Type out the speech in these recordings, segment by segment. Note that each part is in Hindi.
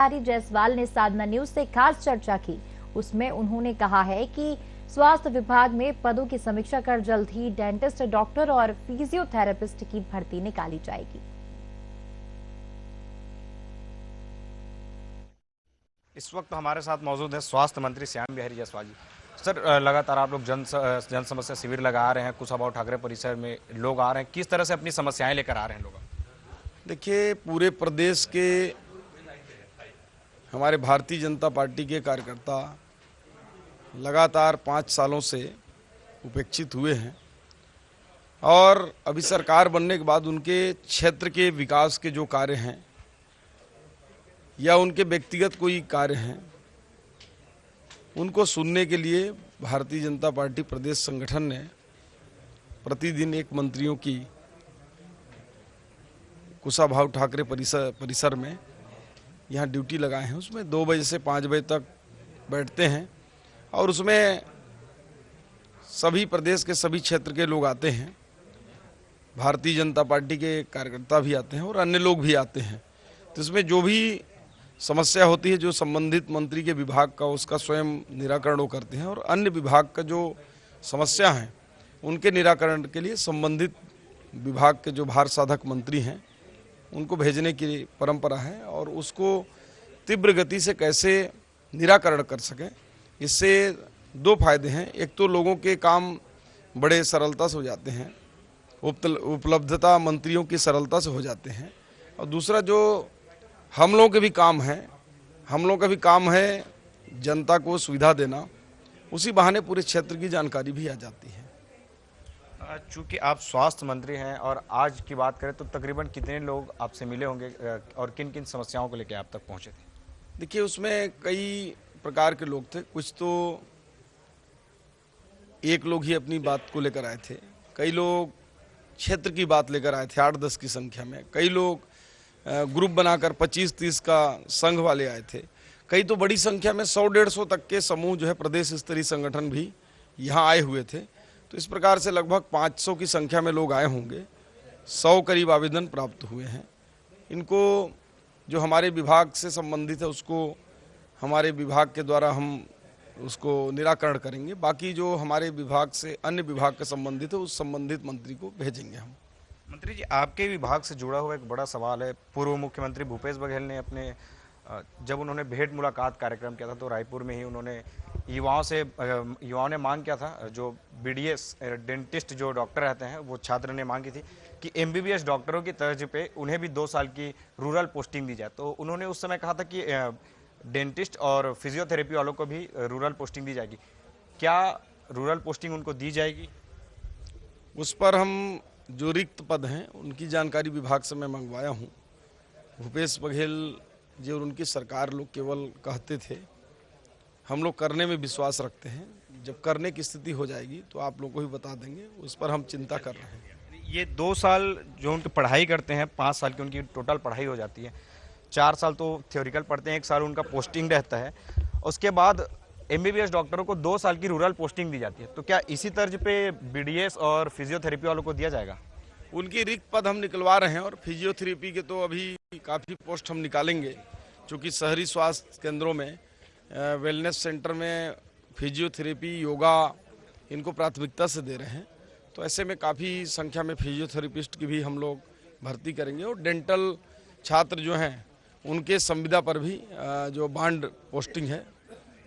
जायसवाल ने साधना न्यूज से खास चर्चा की। उसमें उन्होंने कहा है कि स्वास्थ्य विभाग में पदों की समीक्षा कर जल्द ही डेंटिस्ट, डॉक्टर और फिजियोथेरेपिस्ट की भर्ती निकाली जाएगी। इस वक्त हमारे साथ मौजूद है स्वास्थ्य मंत्री श्याम बिहारी जायसवाल जी। सर, लगातार आप लोग जन समस्या शिविर लगा रहे हैं, कुशाभाऊ ठाकरे परिसर में लोग आ रहे हैं, किस तरह से अपनी समस्याएं लेकर आ रहे हैं लोग? देखिए, पूरे प्रदेश के हमारे भारतीय जनता पार्टी के कार्यकर्ता लगातार 5 सालों से उपेक्षित हुए हैं और अभी सरकार बनने के बाद उनके क्षेत्र के विकास के जो कार्य हैं या उनके व्यक्तिगत कोई कार्य हैं, उनको सुनने के लिए भारतीय जनता पार्टी प्रदेश संगठन ने प्रतिदिन एक मंत्रियों की कुशाभाऊ ठाकरे परिसर में यहाँ ड्यूटी लगाए हैं। उसमें 2 बजे से 5 बजे तक बैठते हैं और उसमें सभी प्रदेश के सभी क्षेत्र के लोग आते हैं, भारतीय जनता पार्टी के कार्यकर्ता भी आते हैं और अन्य लोग भी आते हैं। तो इसमें जो भी समस्या होती है, जो संबंधित मंत्री के विभाग का, उसका स्वयं निराकरण वो करते हैं और अन्य विभाग का जो समस्या है उनके निराकरण के लिए संबंधित विभाग के जो भार साधक मंत्री हैं उनको भेजने की परंपरा है और उसको तीव्र गति से कैसे निराकरण कर सकें, इससे 2 फायदे हैं। एक तो लोगों के काम बड़े सरलता से हो जाते हैं, उपलब्धता मंत्रियों की सरलता से हो जाते हैं, और दूसरा जो हम लोगों के भी काम है, हम लोगों का भी काम है जनता को सुविधा देना, उसी बहाने पूरे क्षेत्र की जानकारी भी आ जाती है। चूँकि आप स्वास्थ्य मंत्री हैं और आज की बात करें तो तकरीबन कितने लोग आपसे मिले होंगे और किन किन समस्याओं को लेकर आप तक पहुंचे थे? देखिए, उसमें कई प्रकार के लोग थे। कुछ तो एक लोग ही अपनी बात को लेकर आए थे, कई लोग क्षेत्र की बात लेकर आए थे 8-10 की संख्या में, कई लोग ग्रुप बनाकर 25-30 का संघ वाले आए थे, कई तो बड़ी संख्या में 100-150 तक के समूह जो है प्रदेश स्तरीय संगठन भी यहाँ आए हुए थे। तो इस प्रकार से लगभग 500 की संख्या में लोग आए होंगे। 100 करीब आवेदन प्राप्त हुए हैं। इनको जो हमारे विभाग से संबंधित है उसको हमारे विभाग के द्वारा हम उसको निराकरण करेंगे। बाकी जो हमारे विभाग से अन्य विभाग के संबंधित है उस संबंधित मंत्री को भेजेंगे हम। मंत्री जी, आपके विभाग से जुड़ा हुआ एक बड़ा सवाल है। पूर्व मुख्यमंत्री भूपेश बघेल ने अपने जब उन्होंने भेंट मुलाकात कार्यक्रम किया था तो रायपुर में ही उन्होंने युवाओं ने मांग किया था, जो बीडीएस डेंटिस्ट जो डॉक्टर रहते हैं वो छात्र ने मांग की थी कि एमबीबीएस डॉक्टरों की तर्ज पे उन्हें भी 2 साल की रूरल पोस्टिंग दी जाए। तो उन्होंने उस समय कहा था कि डेंटिस्ट और फिजियोथेरेपी वालों को भी रूरल पोस्टिंग दी जाएगी। क्या रूरल पोस्टिंग उनको दी जाएगी? उस पर हम जो रिक्त पद हैं उनकी जानकारी विभाग से मैं मंगवाया हूँ। भूपेश बघेल जी और उनकी सरकार लोग केवल कहते थे, हम लोग करने में विश्वास रखते हैं। जब करने की स्थिति हो जाएगी तो आप लोगों को भी बता देंगे, उस पर हम चिंता कर रहे हैं। ये 2 साल जो उनकी पढ़ाई करते हैं, 5 साल की उनकी टोटल पढ़ाई हो जाती है, 4 साल तो थ्योरिकल पढ़ते हैं, 1 साल उनका पोस्टिंग रहता है, उसके बाद एमबीबीएस डॉक्टरों को 2 साल की रूरल पोस्टिंग दी जाती है। तो क्या इसी तर्ज पे बीडीएस और फिजियोथेरेपी वालों को दिया जाएगा? उनकी रिक्त पद हम निकलवा रहे हैं और फिजियोथेरेपी के तो अभी काफ़ी पोस्ट हम निकालेंगे, क्योंकि शहरी स्वास्थ्य केंद्रों में, वेलनेस सेंटर में फिजियोथेरेपी, योगा इनको प्राथमिकता से दे रहे हैं। तो ऐसे में काफ़ी संख्या में फिजियोथेरेपिस्ट की भी हम लोग भर्ती करेंगे और डेंटल छात्र जो हैं उनके संविदा पर भी जो बांड पोस्टिंग है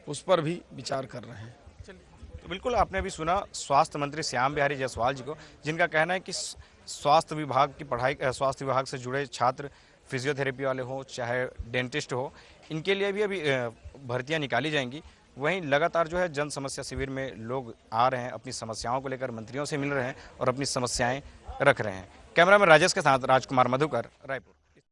उस पर भी विचार कर रहे हैं। तो बिल्कुल आपने अभी सुना स्वास्थ्य मंत्री श्याम बिहारी जायसवाल जी को, जिनका कहना है कि स्वास्थ्य विभाग की पढ़ाई, स्वास्थ्य विभाग से जुड़े छात्र फिजियोथेरेपी वाले हों चाहे डेंटिस्ट हो, इनके लिए भी अभी भर्तियां निकाली जाएंगी। वहीं लगातार जो है जन समस्या शिविर में लोग आ रहे हैं, अपनी समस्याओं को लेकर मंत्रियों से मिल रहे हैं और अपनी समस्याएं रख रहे हैं। कैमरामैन राजेश के साथ राजकुमार मधुकर, रायपुर।